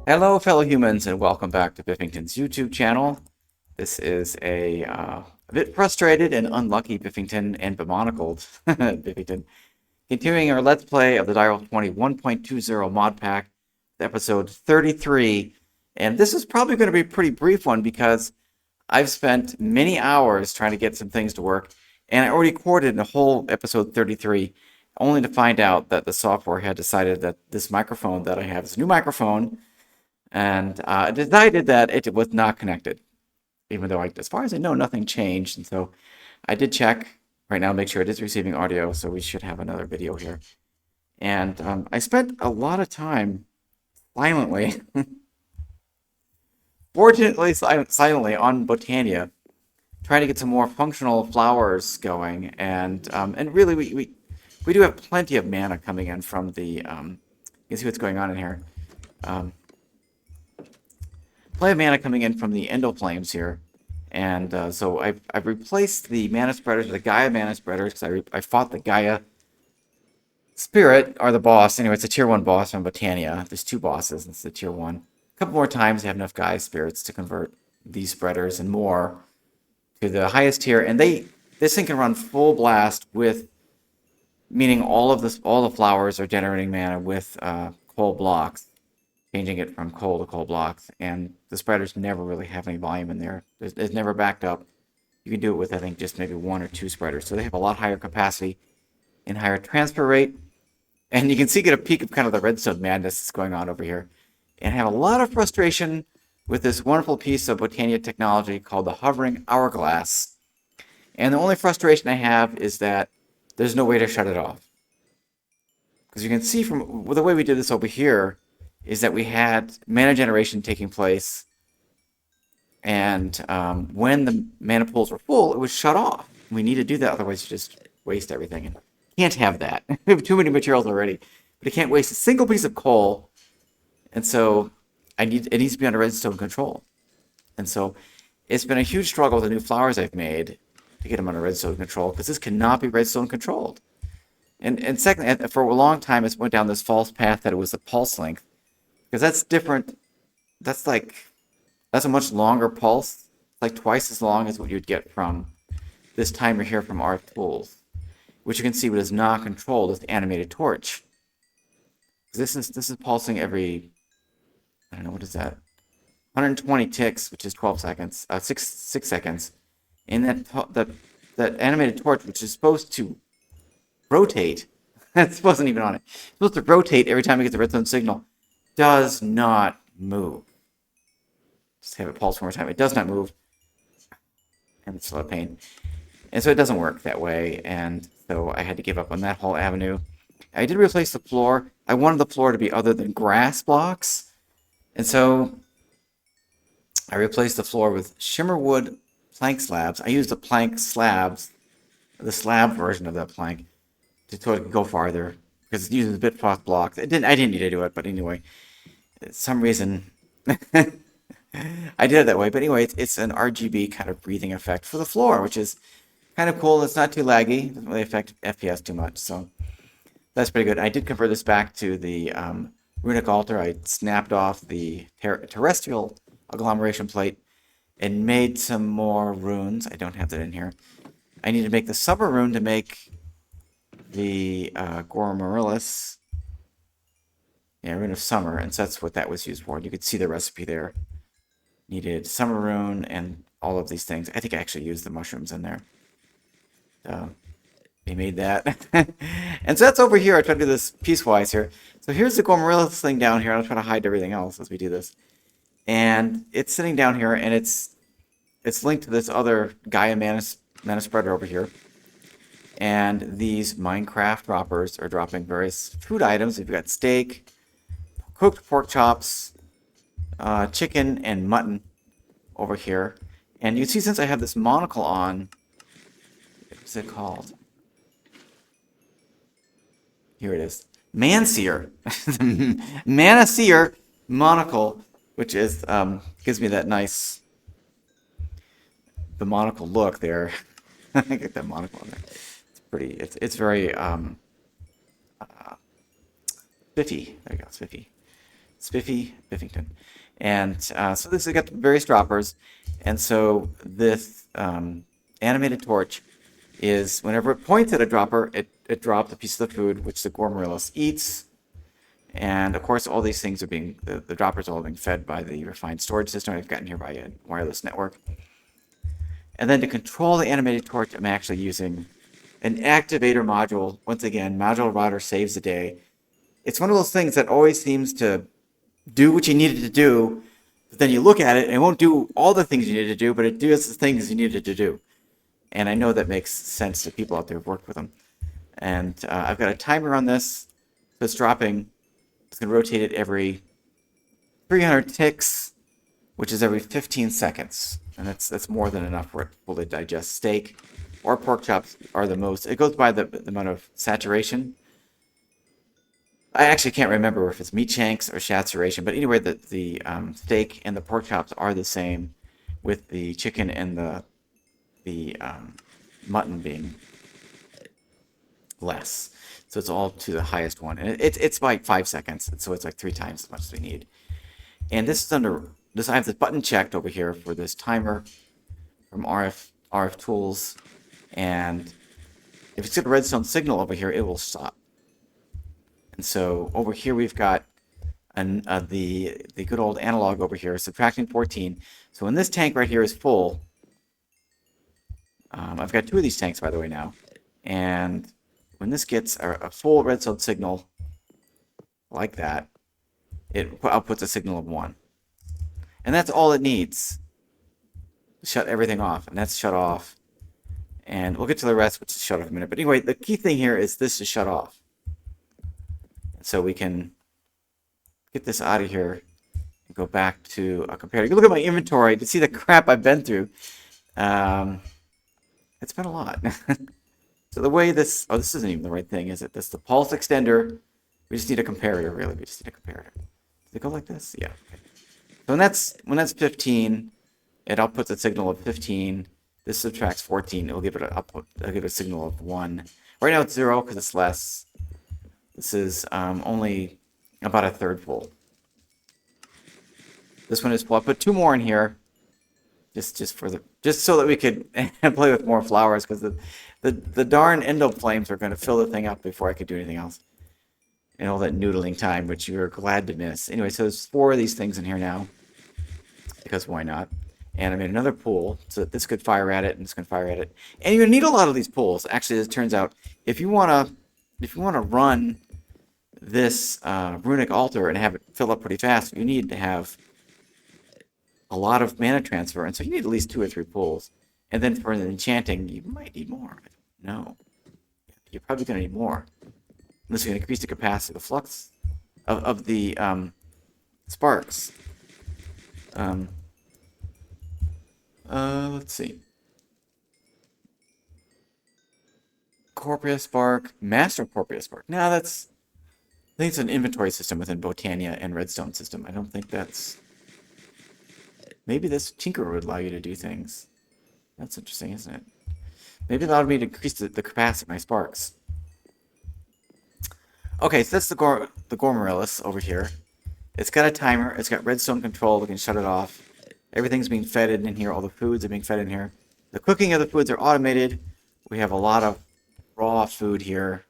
Hello, fellow humans, and welcome back to Bifington's YouTube channel. This is a bit frustrated and unlucky Bifington and bemonocled Bifington, continuing our Let's Play of the Direwolf20 1.20 mod pack, episode 33. And this is probably going to be a pretty brief one because I've spent many hours trying to get some things to work, and I already recorded a whole episode 33, only to find out that the software had decided that this microphone that I have, this new microphone, and decided that it was not connected, even though, as far as I know, nothing changed. And so I did check right now, make sure it is receiving audio, so we should have another video here. And I spent a lot of time silently, fortunately silently, on Botania, trying to get some more functional flowers going. And really, we do have plenty of mana coming in from the, you can see what's going on in here. Plenty of mana coming in from the Endoflames here. And so I've replaced the mana spreaders with the Gaia mana spreaders because I fought the Gaia Spirit, or the boss. Anyway, it's a tier 1 boss from Botania. There's 2 bosses, and it's the tier 1. A couple more times, you have enough Gaia Spirits to convert these spreaders and more to the highest tier. And this thing can run full blast with, meaning all the flowers are generating mana with coal blocks, changing it from coal to coal blocks, and the spreaders never really have any volume in there. It's never backed up. You can do it with, I think, just maybe 1 or 2 spreaders. So they have a lot higher capacity and higher transfer rate. And you can see, get a peek of kind of the redstone madness that's going on over here. And I have a lot of frustration with this wonderful piece of Botania technology called the hovering hourglass. And the only frustration I have is that there's no way to shut it off. Because you can see from the way we did this over here, is that we had mana generation taking place, and when the mana pools were full, it was shut off. We need to do that, otherwise you just waste everything. And can't have that. We have too many materials already. But I can't waste a single piece of coal, and so it needs to be under redstone control. And so it's been a huge struggle with the new flowers I've made to get them under redstone control, because this cannot be redstone controlled. And second, for a long time, it's went down this false path that it was the pulse length. Because that's different. That's a much longer pulse. It's like twice as long as what you'd get from this timer here from our tools. Which you can see what is not controlled is the animated torch. This is pulsing every, I don't know, what is that? 120 ticks, which is 12 seconds, 6 seconds. And that animated torch, which is supposed to rotate, it wasn't even on it. It's supposed to rotate every time it gets a redstone signal, does not move. Just have it pulse one more time. It does not move. And it's a lot of pain. And so it doesn't work that way. And so I had to give up on that whole avenue. I did replace the floor. I wanted the floor to be other than grass blocks. And so I replaced the floor with shimmerwood plank slabs. I used the plank slabs, the slab version of that plank, to go farther, because it uses Bitfrost blocks. I didn't need to do it, but anyway, some reason I did it that way. But anyway, it's an RGB kind of breathing effect for the floor, which is kind of cool. It's not too laggy. It doesn't really affect FPS too much, so that's pretty good. I did convert this back to the runic altar. I snapped off the terrestrial agglomeration plate and made some more runes. I don't have that in here. I need to make the summer rune to make the Gourmaryllis. Yeah, rune of summer, and so that's what that was used for. And you could see the recipe there. Needed summer rune and all of these things. I think I actually used the mushrooms in there. They made that. And so that's over here. I try to do this piecewise here. So here's the Gourmaryllis thing down here. I'll try to hide everything else as we do this. And it's sitting down here, and it's linked to this other Gaia mana spreader over here. And these Minecraft droppers are dropping various food items. We've got steak, cooked pork chops, chicken, and mutton over here. And you see, since I have this monocle on, what's it called? Here it is. Manseer. Mana Seer monocle, which is gives me that nice the monocle look there. I get that monocle on there. It's pretty. It's very spiffy. There you go, spiffy. Spiffy Bifington. And so this has got various droppers. And so this animated torch is whenever it points at a dropper, it drops a piece of the food, which the Gourmaryllis eats. And of course, all these things are being, the droppers are all being fed by the refined storage system I've gotten here by a wireless network. And then to control the animated torch, I'm actually using an activator module. Once again, module router saves the day. It's one of those things that always seems to do what you needed to do, but then you look at it and it won't do all the things you needed to do, but it does the things you needed to do. And I know that makes sense to people out there who've worked with them. And I've got a timer on this, so it's dropping. It's going to rotate it every 300 ticks, which is every 15 seconds. And that's more than enough for it to fully digest. Steak or pork chops are the most. It goes by the amount of saturation. I actually can't remember if it's meat shanks or saturation, but anyway, the steak and the pork chops are the same, with the chicken and the mutton being less. So it's all to the highest one, and it's like 5 seconds, so it's like 3 times as much as we need. And this is under this. I have this button checked over here for this timer from RF Tools, and if it's got a redstone signal over here, it will stop. And so over here we've got the good old analog over here, subtracting 14. So when this tank right here is full, I've got 2 of these tanks, by the way, now. And when this gets a full redstone signal like that, it outputs a signal of 1. And that's all it needs to shut everything off. And that's shut off. And we'll get to the rest, which is shut off in a minute. But anyway, the key thing here is this is shut off. So we can get this out of here and go back to a comparator. You can look at my inventory to see the crap I've been through. It's been a lot. So the way this isn't even the right thing, is it? This is the pulse extender. We just need a comparator, really. We just need a comparator. Does it go like this? Yeah. Okay. So when that's 15, it outputs a signal of 15. This subtracts 14. It will give it an output. It'll give it a signal of 1. Right now it's 0 because it's less. This is only about a third full. This one is full. I put 2 more in here, just so that we could play with more flowers, because the darn Endoflames are going to fill the thing up before I could do anything else. And all that noodling time, which you're glad to miss. Anyway, so there's 4 of these things in here now, because why not? And I made another pool, so that this could fire at it, and this can fire at it. And you're gonna need a lot of these pools. Actually, as it turns out, if you wanna run this runic altar and have it fill up pretty fast, you need to have a lot of mana transfer, and so you need at least 2 or 3 pools. And then for the enchanting, you might need more. I don't know. You're probably gonna need more. Unless you're gonna increase the capacity, the flux of the sparks. Let's see. Corpus Spark, Master Corpus Spark. Now I think it's an inventory system within Botania and Redstone system. I don't think that's... Maybe this Tinkerer would allow you to do things. That's interesting, isn't it? Maybe it allowed me to increase the capacity of my sparks. Okay, so that's the Gourmaryllis over here. It's got a timer. It's got redstone control. We can shut it off. Everything's being fed in here. All the foods are being fed in here. The cooking of the foods are automated. We have a lot of raw food here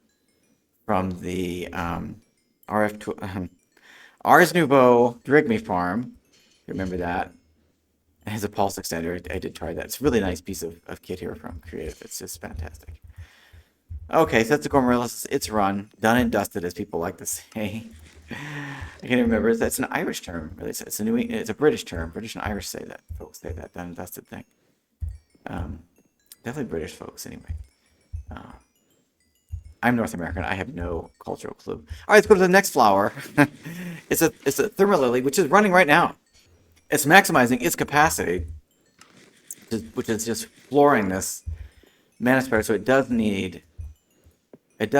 from the Ars Nouveau Drigme farm. Remember that? It has a pulse extender. I did try that. It's a really nice piece of kit here from Creative. It's just fantastic. Okay, so that's the Gourmaryllis. It's run. Done and dusted, as people like to say. I can't remember. That's an Irish term. Really. It's a British term. British and Irish say that. Folks say that. Done and dusted thing. Definitely British folks, anyway. I'm North American. I have no cultural clue. All right, let's go to the next flower. It's a Thermalily, which is running right now. It's maximizing its capacity, which is just flooring this mana spreader. So it does need like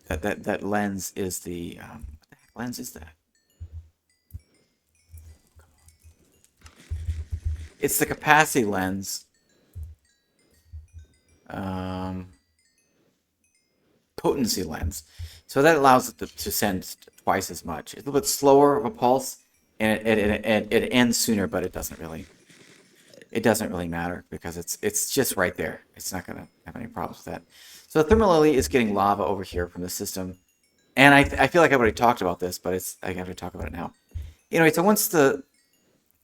that lens is the what the heck lens is that? It's the capacity lens. Potency lens. So that allows it to send twice as much. It's a little bit slower of a pulse, and it ends sooner, but it doesn't really matter because it's just right there. It's not going to have any problems with that. So the Thermalily is getting lava over here from the system, and I feel like I've already talked about this, but I have to talk about it now. Anyway, so once a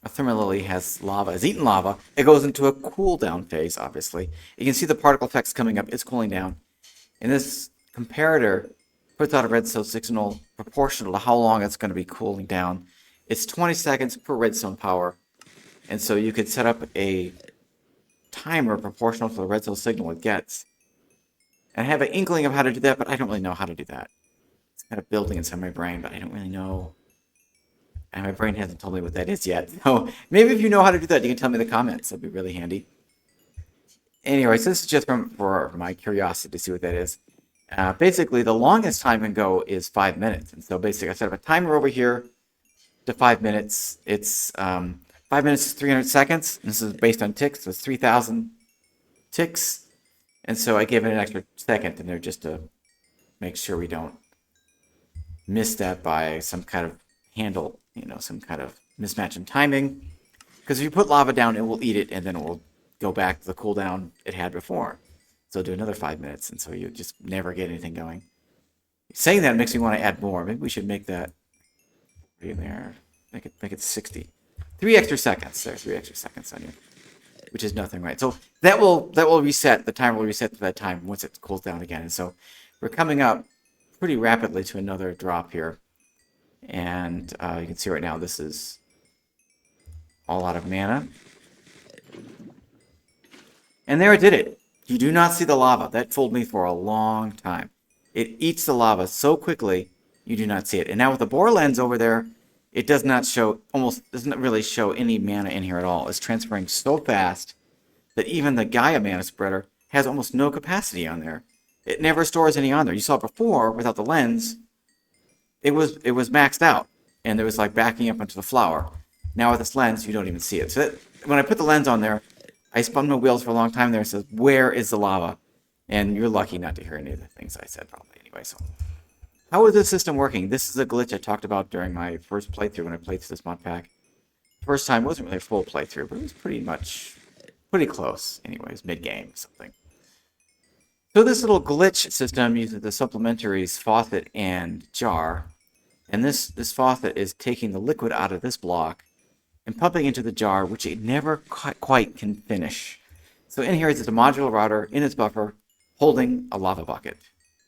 Thermalily has eaten lava, it goes into a cool down phase, obviously. You can see the particle effects coming up. It's cooling down. And this comparator puts out a redstone signal proportional to how long it's going to be cooling down. It's 20 seconds per redstone power. And so you could set up a timer proportional to the redstone signal it gets. And I have an inkling of how to do that, but I don't really know how to do that. It's kind of building inside my brain, but I don't really know. And my brain hasn't told me what that is yet. So maybe if you know how to do that, you can tell me in the comments. That'd be really handy. Anyway, so this is just for my curiosity to see what that is. Basically, the longest time can go is 5 minutes. And so basically, I set up a timer over here to 5 minutes. It's 5 minutes is 300 seconds. This is based on ticks, so it's 3,000 ticks. And so I gave it an extra second in there just to make sure we don't miss that by some kind of handle, some kind of mismatch in timing. Because if you put lava down, it will eat it, and then it will go back to the cooldown it had before. So do another 5 minutes, and so you just never get anything going. Saying that makes me want to add more. Maybe we should make that in there. Make it 60. 3 extra seconds. There's 3 extra seconds on you, which is nothing, right? So that will reset. The timer will reset to that time once it cools down again. And so we're coming up pretty rapidly to another drop here. And you can see right now this is all out of mana. And there it did it. You do not see the lava. That fooled me for a long time. It eats the lava so quickly, you do not see it. And now with the bore lens over there, it does not show, almost doesn't really show any mana in here at all. It's transferring so fast that even the Cya mana spreader has almost no capacity on there. It never stores any on there. You saw before, without the lens, it was maxed out. And it was like backing up onto the flower. Now with this lens, you don't even see it. So when I put the lens on there, I spun my wheels for a long time there and says, where is the lava? And you're lucky not to hear any of the things I said probably anyway. So how is this system working? This is a glitch I talked about during my first playthrough when I played through this mod pack. First time wasn't really a full playthrough, but it was pretty close. Anyway, it was mid-game or something. So this little glitch system uses the supplementaries faucet and jar. And this faucet is taking the liquid out of this block and pumping into the jar, which it never quite can finish. So in here is a modular router in its buffer holding a lava bucket.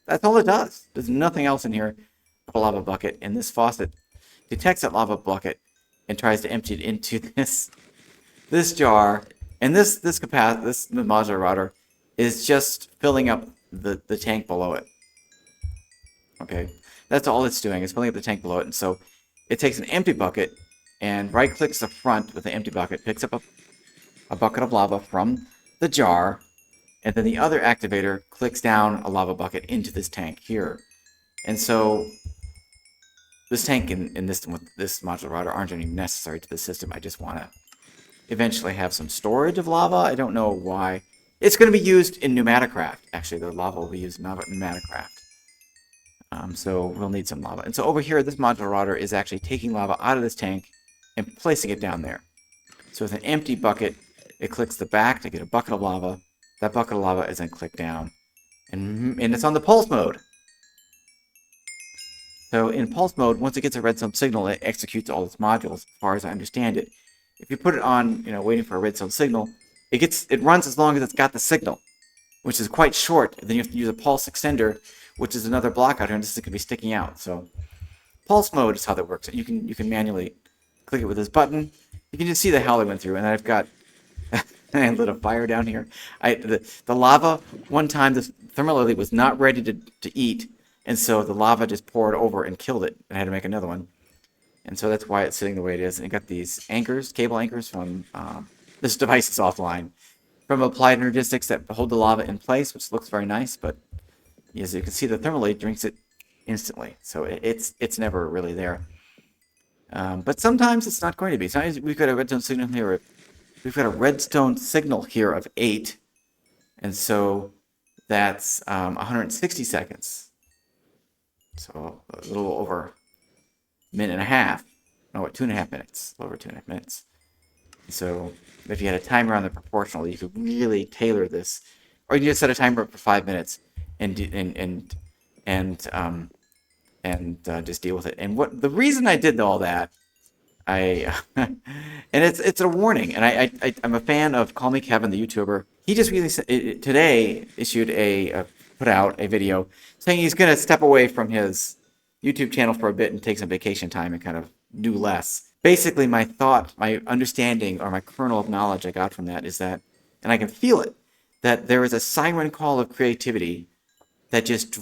That's all it does. There's nothing else in here but a lava bucket, and this faucet detects that lava bucket and tries to empty it into this jar. And this modular router is just filling up the tank below it. Okay, that's all it's doing, is filling up the tank below it. And so it takes an empty bucket and right-clicks the front with the empty bucket, picks up a bucket of lava from the jar, and then the other activator clicks down a lava bucket into this tank here. And so this tank and this modular router aren't even necessary to the system. I just want to eventually have some storage of lava. I don't know why. It's going to be used in Pneumaticraft. Actually, the lava will be used in Pneumaticraft. So we'll need some lava. And so over here, this modular router is actually taking lava out of this tank and placing it down there. So with an empty bucket, it clicks the back to get a bucket of lava. That bucket of lava is then clicked down. And it's on the pulse mode. So in pulse mode, once it gets a redstone signal, it executes all its modules, as far as I understand it. If you put it on, waiting for a redstone signal, it runs as long as it's got the signal, which is quite short. Then you have to use a pulse extender, which is another block out here, and this is going to be sticking out. So pulse mode is how that works. You can manually click it with this button. You can just see the hell I went through, and I've got I lit a fire down here. The lava, one time, this Thermalily was not ready to eat, and so the lava just poured over and killed it. I had to make another one. And so that's why it's sitting the way it is. And it got these anchors, cable anchors from, this device is offline, from Applied Energistics that hold the lava in place, which looks very nice, but as you can see, the Thermalily drinks it instantly. So it's never really there. But sometimes it's not going to be. Sometimes we've got a redstone signal here. We've got a redstone signal here of 8. And so that's 160 seconds So a little over a minute and a half. No, what, 2.5 minutes. A little over 2.5 minutes. So if you had a timer on the proportional, you could really tailor this, or you just set a timer up for 5 minutes and just deal with it. And what the reason I did all that, I and it's a warning. And I'm a fan of Call Me Kevin, the YouTuber. He just really today issued put out a video saying he's going to step away from his YouTube channel for a bit and take some vacation time and kind of do less. Basically, my thought, my understanding, or my kernel of knowledge I got from that is that, and I can feel it, that there is a siren call of creativity that just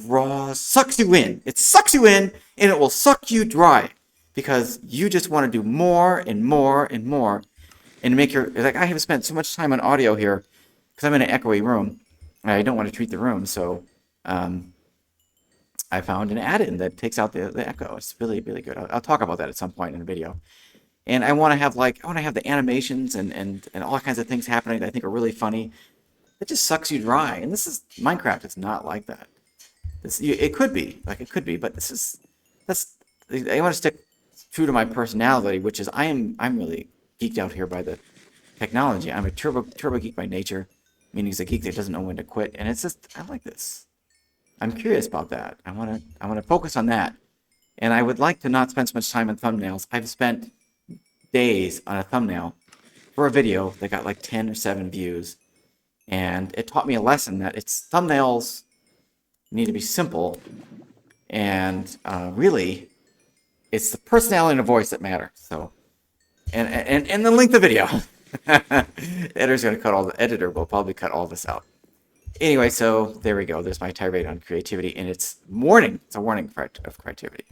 sucks you in. It sucks you in, and it will suck you dry because you just want to do more and more and more, and make like I have spent so much time on audio here because I'm in an echoey room. I don't want to treat the room, so I found an add-in that takes out the echo. It's really, really good. I'll talk about that at some point in the video. And I want to have the animations and all kinds of things happening that I think are really funny. It just sucks you dry. And Minecraft is not like that. It could be, but I want to stick true to my personality, which is I'm really geeked out here by the technology. I'm a turbo geek by nature, meaning he's a geek that doesn't know when to quit. And it's just, I like this. I'm curious about that. I want to focus on that. And I would like to not spend so much time on thumbnails. I've spent days on a thumbnail for a video that got like 10 or 7 views. And it taught me a lesson that thumbnails need to be simple. And really, it's the personality and the voice that matter. So, and the length of the video. The editor will probably cut all this out. Anyway, so there we go. There's my tirade on creativity, and it's a warning of creativity.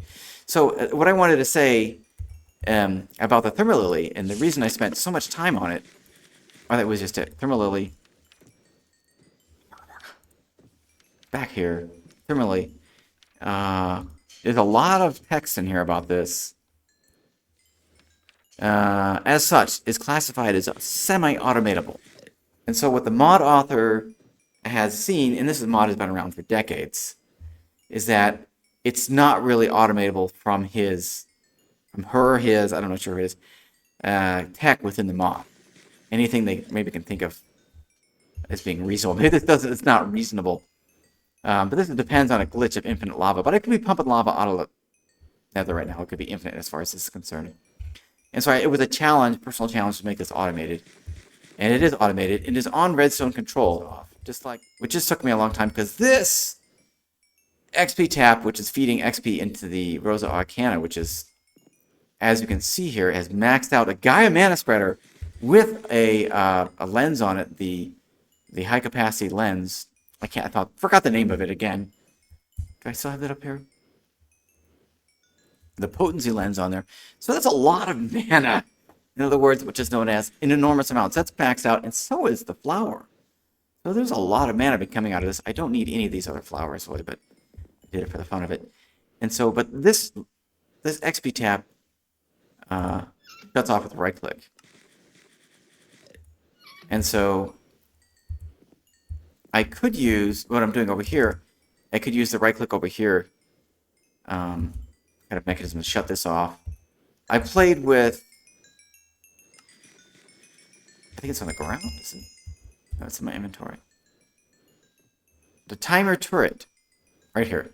So what I wanted to say about the Thermalily, and the reason I spent so much time on it, that was just it. Thermalily. Back here, Thermalily. There's a lot of text in here about this. As such, is classified as semi-automatable. And so what the mod author has seen, and this mod has been around for decades, is that it's not really automatable from his, I don't know, sure his, tech within the mod. Anything they maybe can think of as being reasonable. Maybe it's not reasonable. But this depends on a glitch of infinite lava. But I could be pumping lava out of the nether right now. It could be infinite as far as this is concerned. And so it was a personal challenge to make this automated. And it is automated. It is on redstone control. Which just took me a long time because this XP tap, which is feeding XP into the Rosa Arcana, which is, as you can see here, has maxed out a Gaia mana spreader with a lens on it, the high capacity lens. Forgot the name of it again. Do I still have that up here? The potency lens on there. So that's a lot of mana. In other words, which is known as in enormous amounts. That's maxed out, and so is the flower. So there's a lot of mana coming out of this. I don't need any of these other flowers, really, but I did it for the fun of it. And so, but this XP tap shuts off with a right click. And so I could use what I'm doing over here. I could use the right click over here kind of mechanism to shut this off. I played with, I think it's on the ground. No, it's in my inventory. The timer turret, right here.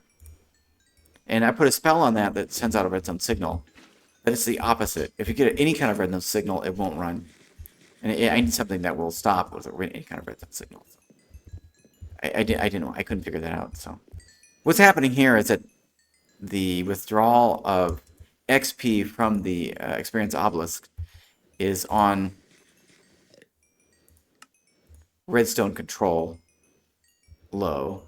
And I put a spell on that sends out a redstone signal. But it's the opposite. If you get any kind of redstone signal, it won't run. And I need something that will stop with any kind of redstone signal. So I couldn't figure that out. So what's happening here is that the withdrawal of XP from the experience obelisk is on redstone control low,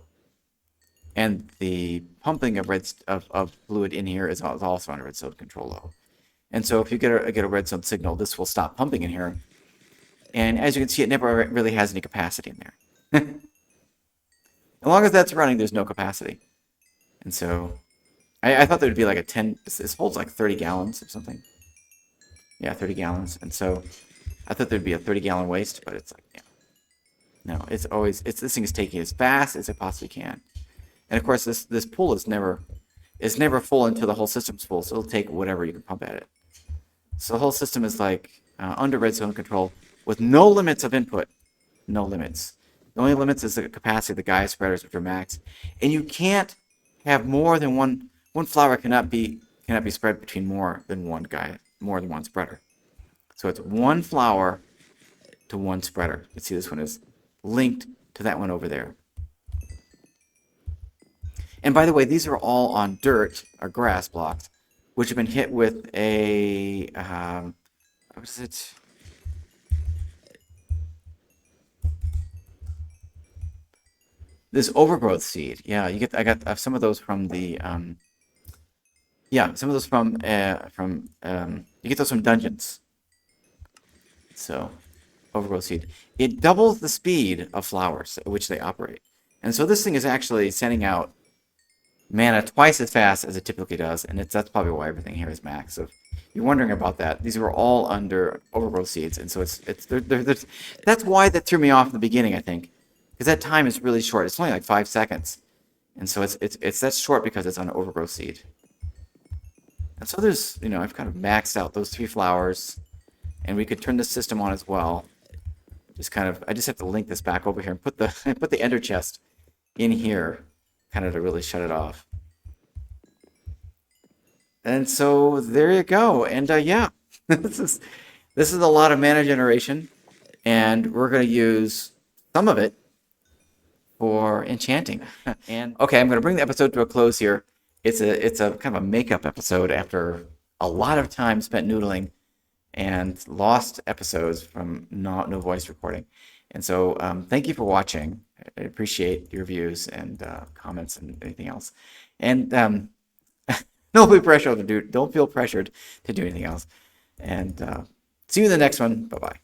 and the pumping of fluid in here is also on redstone control low. And so if you get a redstone signal, this will stop pumping in here. And as you can see, it never really has any capacity in there. As long as that's running, there's no capacity. And so I thought there would be like a 10, this holds like 30 gallons or something. Yeah, 30 gallons. And so I thought there'd be a 30-gallon waste, but it's like, yeah. No, this thing is taking as fast as it possibly can. And of course, this pool is never, is never full until the whole system's full, so it'll take whatever you can pump at it. So the whole system is like under redstone control with no limits of input. No limits. The only limits is the capacity of the Gaia spreaders, which are max. And you can't have more than one flower cannot be spread between more than one spreader. So it's one flower to one spreader. You can see this one is linked to that one over there. And by the way, these are all on dirt or grass blocks, which have been hit with a what is it? This overgrowth seed. Yeah, I got some of those from the some of those from you get those from dungeons. So, overgrowth seed. It doubles the speed of flowers at which they operate. And so this thing is actually sending out mana twice as fast as it typically does, and that's probably why everything here is max. So if you're wondering about that, these were all under overgrowth seeds, and so that's why that threw me off in the beginning, I think, because that time is really short. It's only like 5 seconds, and so it's that short because it's on overgrowth seed. And so there's, I've kind of maxed out those 3 flowers, and we could turn the system on as well. I just have to link this back over here and put the ender chest in here, kind of to really shut it off. And so there you go. And yeah, this is a lot of mana generation, and we're going to use some of it for enchanting. And okay, I'm going to bring the episode to a close here. It's a kind of a makeup episode after a lot of time spent noodling and lost episodes from no voice recording. And so thank you for watching. I appreciate your views and comments and anything else. And don't feel pressured to do anything else. And see you in the next one. Bye-bye.